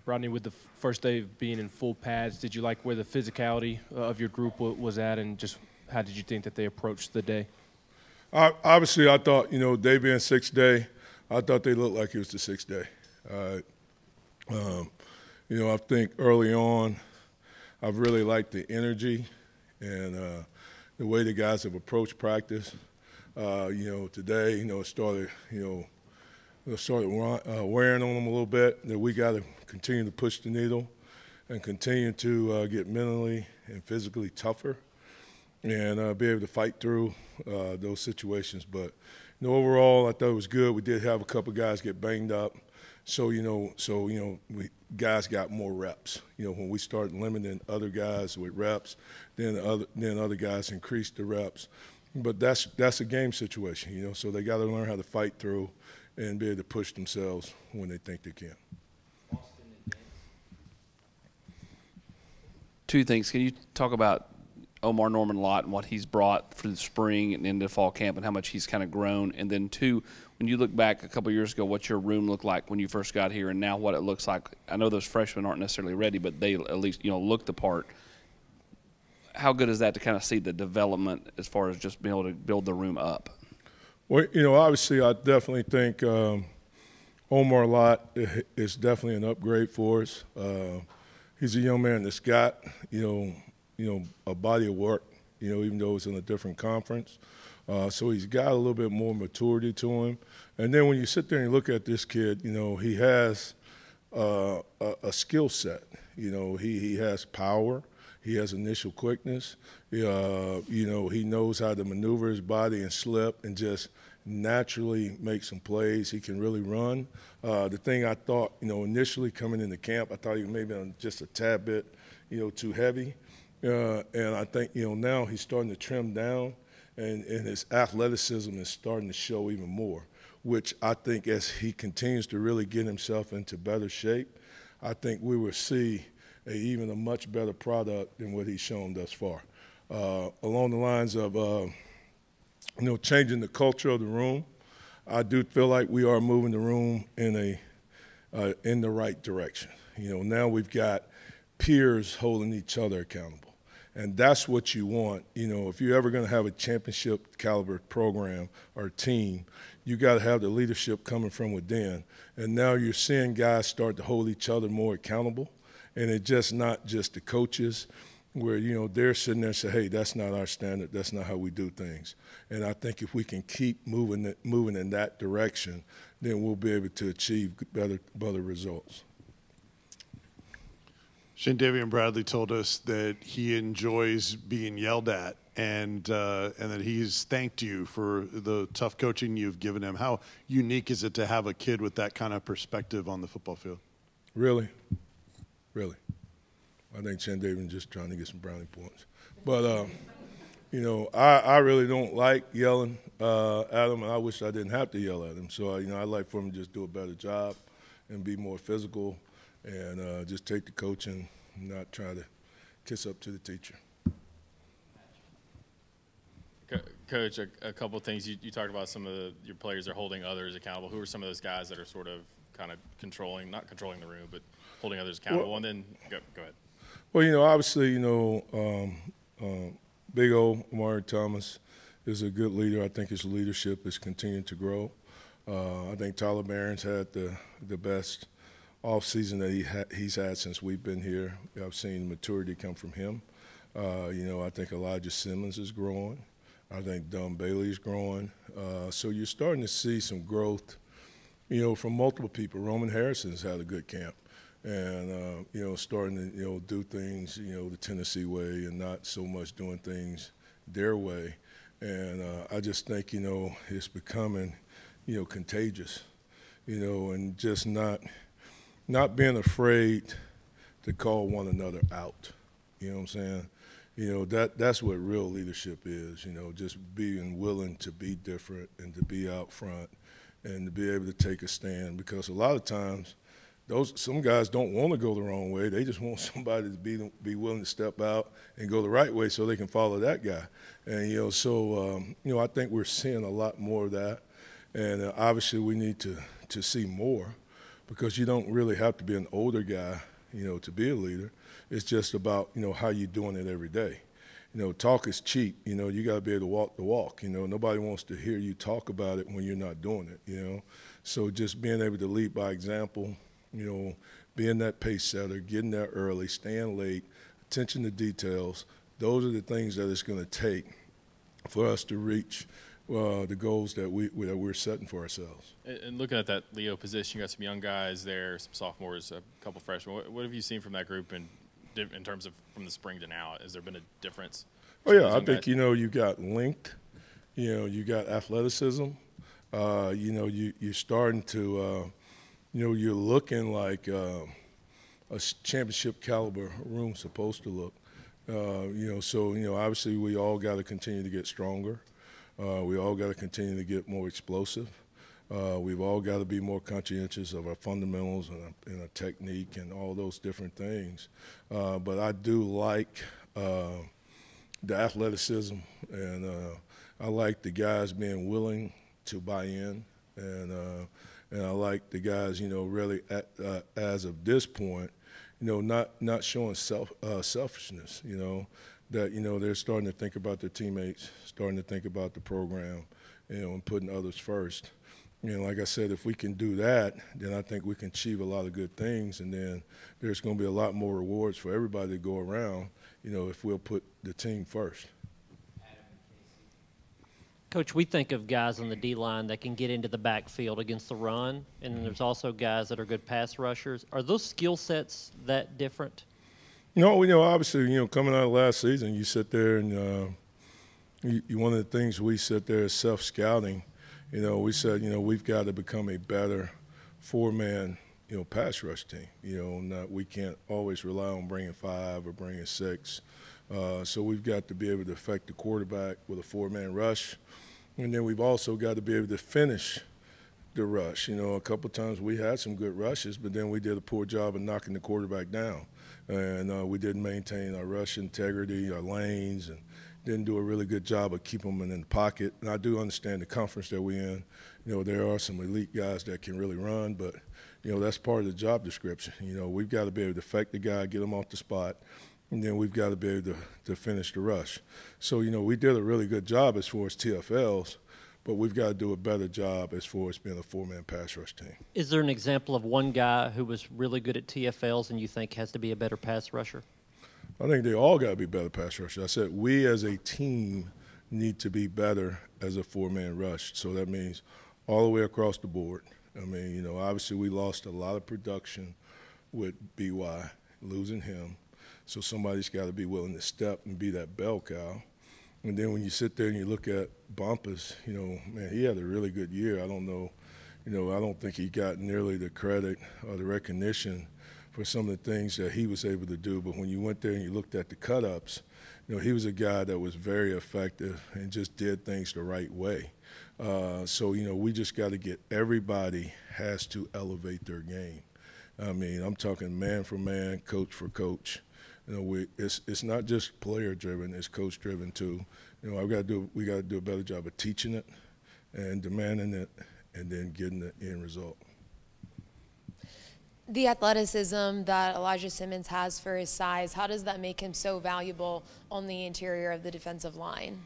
Rodney, with the first day of being in full pads, did you like where the physicality of your group was at, and just how did you think that they approached the day? Obviously, I thought, day being sixth day, I thought they looked like it was the sixth day. I think early on, I've really liked the energy and the way the guys have approached practice. Today, it started, wearing on them a little bit, that we got to continue to push the needle and continue to get mentally and physically tougher and be able to fight through those situations. But, overall, I thought it was good. We did have a couple guys get banged up. So guys got more reps. When we start limiting other guys with reps, then other guys increase the reps. But that's a game situation, so they got to learn how to fight through and be able to push themselves when they think they can. Two things. Can you talk about Omar Norman-Lott and what he's brought for the spring and into fall camp and how much he's kind of grown? And then two, when you look back a couple of years ago, what your room looked like when you first got here and now what it looks like. I know those freshmen aren't necessarily ready, but they at least, look the part. How good is that to kind of see the development as far as just being able to build the room up? Well, obviously I definitely think Omar Lott is definitely an upgrade for us. He's a young man that's got, a body of work, even though it's in a different conference. So he's got a little bit more maturity to him. And then when you sit there and look at this kid, he has a skill set. He has power. He has initial quickness. He knows how to maneuver his body and slip and just naturally make some plays. He can really run. The thing I thought, initially coming into camp, I thought he maybe just a tad bit, too heavy. And I think, now he's starting to trim down, and his athleticism is starting to show even more, which I think as he continues to really get himself into better shape, I think we will see even a much better product than what he's shown thus far. Along the lines of, changing the culture of the room, I do feel like we are moving the room in the right direction. Now we've got peers holding each other accountable. And that's what you want. If you're ever going to have a championship caliber program or team, you got to have the leadership coming from within. And now you're seeing guys start to hold each other more accountable. And it's just not just the coaches where, they're sitting there and say, hey, that's not our standard. That's not how we do things. And I think if we can keep moving in that direction, then we'll be able to achieve better results. Davian Bradley told us that he enjoys being yelled at and that he's thanked you for the tough coaching you've given him. How unique is it to have a kid with that kind of perspective on the football field? Really. I think Davian just trying to get some brownie points. But, I really don't like yelling at him, and I wish I didn't have to yell at him. So, I'd like for him to just do a better job and be more physical and just take the coaching and not try to kiss up to the teacher. Coach, a couple of things. You talked about some of your players are holding others accountable. Who are some of those guys that are sort of kind of not controlling the room, but holding others accountable? And then go ahead. Well, obviously, Big O, Amari Thomas, is a good leader. I think his leadership is continuing to grow. I think Tyler Barron's had the best offseason that he's had since we've been here. I've seen maturity come from him. I think Elijah Simmons is growing. I think Don Bailey's growing. So you're starting to see some growth, from multiple people. Roman Harrison's had a good camp. And, starting to, do things, the Tennessee way and not so much doing things their way. And I just think, it's becoming, contagious, and just not being afraid to call one another out. You know what I'm saying? That's what real leadership is, just being willing to be different and to be out front and to be able to take a stand. Because a lot of times, some guys don't want to go the wrong way. They just want somebody to be willing to step out and go the right way so they can follow that guy. And, I think we're seeing a lot more of that. And obviously we need to see more. because you don't really have to be an older guy, to be a leader. It's just about, how you're doing it every day. Talk is cheap. You got to be able to walk the walk. Nobody wants to hear you talk about it when you're not doing it, So just being able to lead by example, being that pace setter, getting there early, staying late, attention to details, those are the things that it's going to take for us to reach the goals that we're setting for ourselves. And looking at that Leo position, you got some young guys there, some sophomores, a couple freshmen. What have you seen from that group in terms of from the spring to now? Has there been a difference? Oh, yeah, I think, you got length, you got athleticism, you're starting to, you're looking like a championship caliber room supposed to look. So obviously we all got to continue to get stronger. We all got to continue to get more explosive. We've all got to be more conscientious of our fundamentals and our technique and all those different things. But I do like the athleticism, and I like the guys being willing to buy in, and I like the guys, really as of this point, not showing selfishness, that, they're starting to think about their teammates, starting to think about the program, and putting others first. Like I said, if we can do that, then I think we can achieve a lot of good things, and then there's going to be a lot more rewards for everybody to go around, if we'll put the team first. Coach, we think of guys on the D-line that can get into the backfield against the run, and then there's also guys that are good pass rushers. Are those skill sets that different? No, obviously, coming out of last season, you sit there and one of the things we sit there is self-scouting. We said, we've got to become a better four-man, pass rush team. We can't always rely on bringing 5 or bringing 6. So we've got to be able to affect the quarterback with a four-man rush. And then we've also got to be able to finish the rush. A couple times we had some good rushes, but then we did a poor job of knocking the quarterback down. And we didn't maintain our rush integrity, our lanes, and didn't do a really good job of keeping them in the pocket. And I do understand the conference that we're in. There are some elite guys that can really run, but, that's part of the job description. We've got to be able to affect the guy, get him off the spot, and then we've got to be able to finish the rush. So, we did a really good job as far as TFLs, but we've got to do a better job as far as being a four-man pass rush team. Is there an example of one guy who was really good at TFLs and you think has to be a better pass rusher? I think they all got to be better pass rushers. I said we as a team need to be better as a four-man rush. So that means all the way across the board. Obviously we lost a lot of production with BY, losing him. So somebody's got to be willing to step and be that bell cow. And then when you sit there and you look at Bumpus, man, he had a really good year. I don't know, I don't think he got nearly the credit or the recognition for some of the things that he was able to do. But when you went there and you looked at the cut-ups, he was a guy that was very effective and just did things the right way. So, we just got to get everybody has to elevate their game. I'm talking man for man, coach for coach. It's not just player driven; it's coach driven too. We got to do a better job of teaching it, and demanding it, and then getting the end result. The athleticism that Elijah Simmons has for his size, how does that make him so valuable on the interior of the defensive line?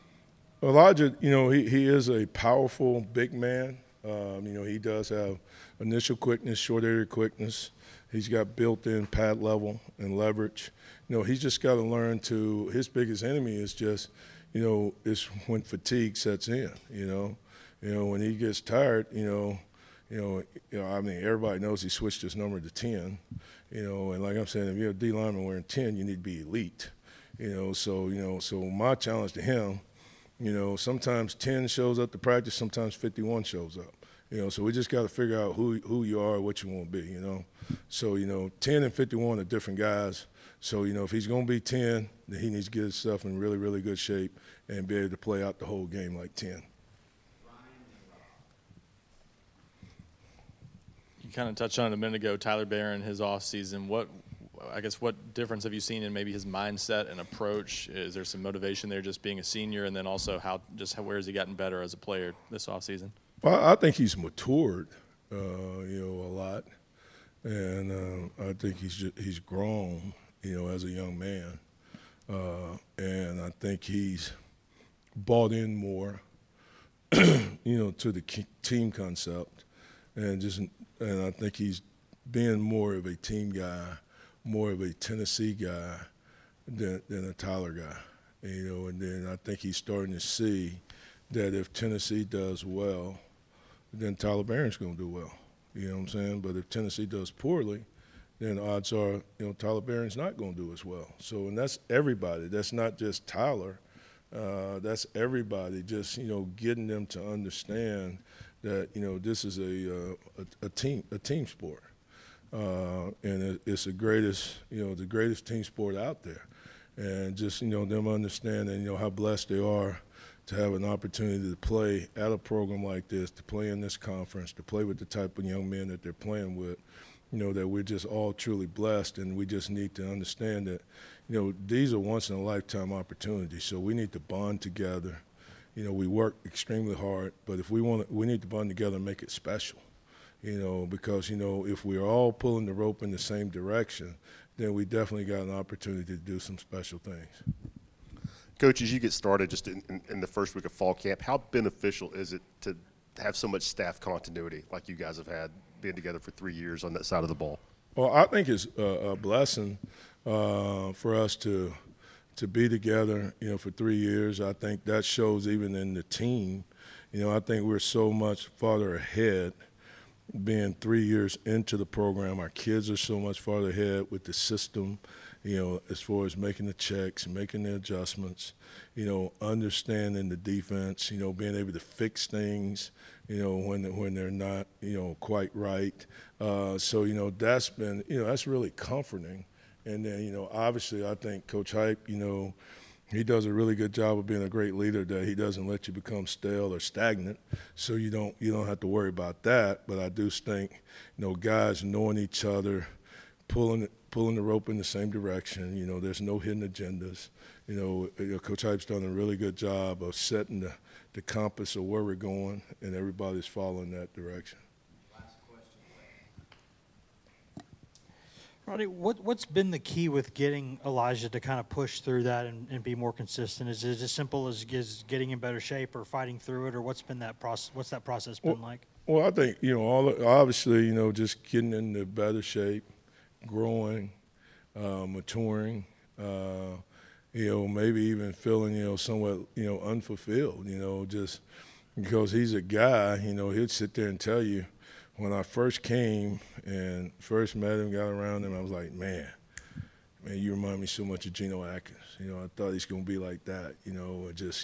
Elijah, he is a powerful big man. He does have initial quickness, short area quickness. He's got built-in pad level and leverage. He's just got to learn to. His biggest enemy is just, is when fatigue sets in. When he gets tired. Everybody knows he switched his number to 10. And like I'm saying, if you're a D lineman wearing 10, you need to be elite. So my challenge to him, sometimes 10 shows up to practice, sometimes 51 shows up. So we just got to figure out who you are, what you want to be. So 10 and 51 are different guys. So if he's going to be 10, then he needs to get himself in really, really good shape and be able to play out the whole game like 10. You kind of touched on it a minute ago, Tyler Barron, his offseason. What difference have you seen in maybe his mindset and approach? Is there some motivation there just being a senior, and then also where has he gotten better as a player this offseason? Well, I think he's matured, a lot. and I think he's grown, as a young man, and I think he's bought in more, to the team concept, and I think he's being more of a team guy, more of a Tennessee guy than a Tyler guy, and then I think he's starting to see that if Tennessee does well, then Tyler Barron's going to do well. You know what I'm saying? But if Tennessee does poorly, then odds are, Tyler Barron's not going to do as well. So, and that's everybody. That's not just Tyler. That's everybody. Just getting them to understand that this is a team sport, and it's the greatest team sport out there, and just them understanding how blessed they are to have an opportunity to play at a program like this, to play in this conference, to play with the type of young men that they're playing with, that we're just all truly blessed, and we just need to understand that, these are once-in-a-lifetime opportunities, so we need to bond together. We work extremely hard, but if we need to bond together and make it special, because, if we're all pulling the rope in the same direction, then we definitely got an opportunity to do some special things. Coach, as you get started just in the first week of fall camp, how beneficial is it to have so much staff continuity like you guys have had, being together for 3 years on that side of the ball? Well, I think it's a blessing for us to be together, for 3 years. I think that shows even in the team. I think we're so much farther ahead being 3 years into the program. Our kids are so much farther ahead with the system, as far as making the checks, making the adjustments, understanding the defense, being able to fix things, when they're not, quite right. So, that's been, that's really comforting. And then, obviously I think Coach Hype, he does a really good job of being a great leader, that he doesn't let you become stale or stagnant. So you don't have to worry about that. But I do think, guys knowing each other, pulling the rope in the same direction. There's no hidden agendas. Coach Hype's done a really good job of setting the compass of where we're going, and everybody's following that direction. Rodney, what's been the key with getting Elijah to kind of push through that and be more consistent? Is it as simple as getting in better shape or fighting through it, or what's been that process? What's that process been like? Well, I think obviously just getting into better shape, growing, maturing. Maybe even feeling somewhat unfulfilled. Just because he's a guy. He'd sit there and tell you. When I first came and first met him, got around him, I was like, man, you remind me so much of Geno Atkins. I thought he's going to be like that, just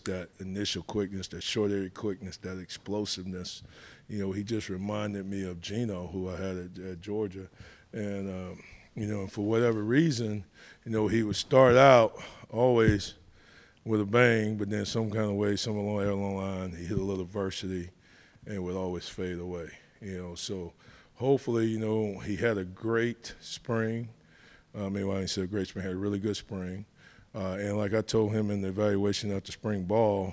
that initial quickness, that short area quickness, that explosiveness. He just reminded me of Geno, who I had at Georgia. And, for whatever reason, he would start out always with a bang, but then some kind of way, some along the line, he hit a little adversity and would always fade away, So hopefully, he had a great spring. Maybe I didn't say a great spring, had a really good spring. And like I told him in the evaluation after spring ball,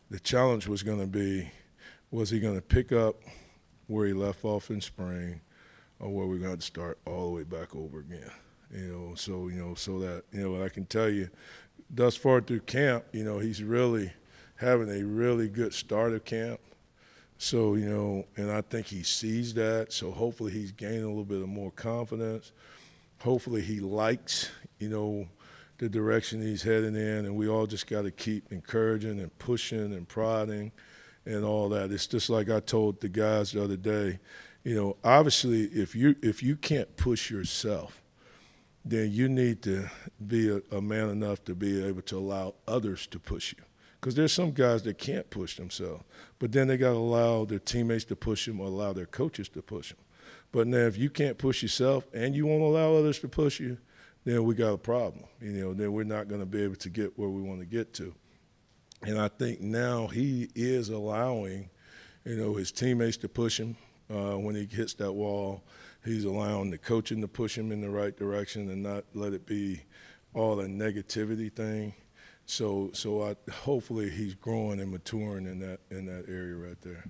the challenge was going to be, was he going to pick up where he left off in spring, or were we going to start all the way back over again? So that, I can tell you, thus far through camp, he's really having a really good start of camp. So, and I think he sees that. So hopefully he's gaining a little bit of more confidence. Hopefully he likes, the direction he's heading in. And we all just got to keep encouraging and pushing and prodding and all that. It's just like I told the guys the other day, obviously if you can't push yourself, then you need to be a man enough to be able to allow others to push you. Because there's some guys that can't push themselves, but then they got to allow their teammates to push them or allow their coaches to push them. But now if you can't push yourself and you won't allow others to push you, then we got a problem. Then we're not going to be able to get where we want to get to. And I think now he is allowing, his teammates to push him when he hits that wall. He's allowing the coaching to push him in the right direction and not let it be all a negativity thing. So hopefully he's growing and maturing in that area right there.